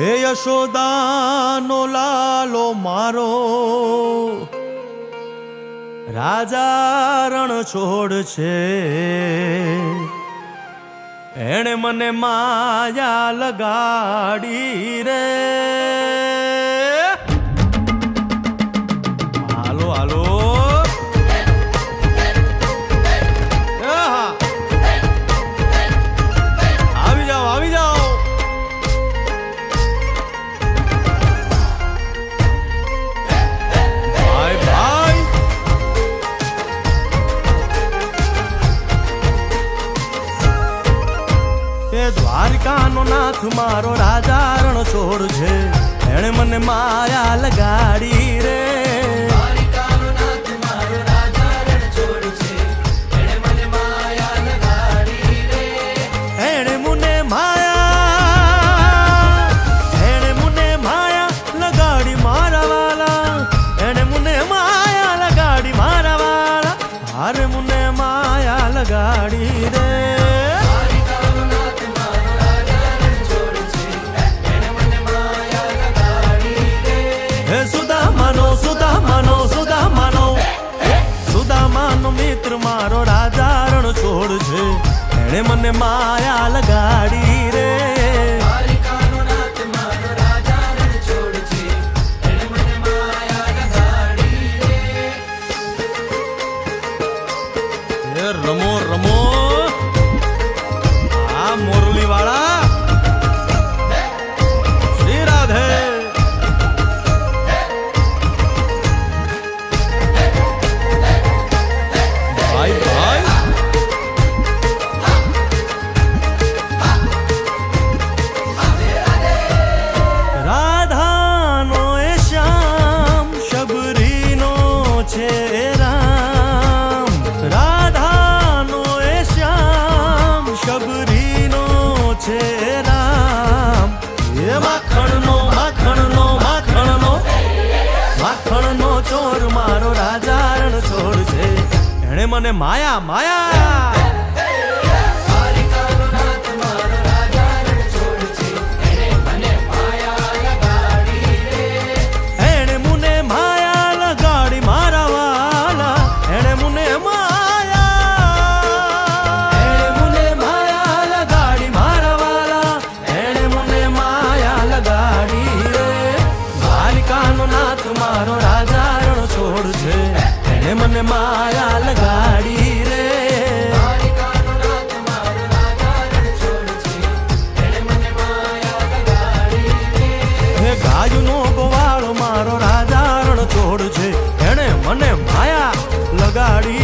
હે યશોદાનો લાલો મારો રાજા રણ છોડ છે, એણે મને માયા લગાડી રે. હાલો હાલો આવી જાઓ આવી જાઓ. ભાઈ ભાઈ એ દ્વારકાનો નાથ મારો રાજા રણ છોડ છે, એણે મને માયા લગાડી રે. અરે મુને માયા લગાડી રે. હે સુદામાનો સુદામાનો સુદામાનો સુદામાનો મિત્ર મારો રાજા રણ છોડ છે, એણે મને માયા લગાડી રે. રમો રમો આ મોરલી વાળા શ્રી રાધે. ભાઈ ભાઈ રાધાનો એ શ્યામ શબરીનો છે રામ. રાધાનો એ શ્યામ શબરીનો છે રામ. એ માખણનો માખણનો માખણનો માખણનો ચોર મારો રાજા રણ છોડ છે, એણે મને માયા માયા. એણે મુને માયા લગાડી મારા વાલા, એણે મુને મારો રાજા રણ છોડ છે, એને મને માયા લગાડી રે. હે ગાયનો ગોવાળ મારો રાજા રણ છોડ છે, એને મને માયા લગાડી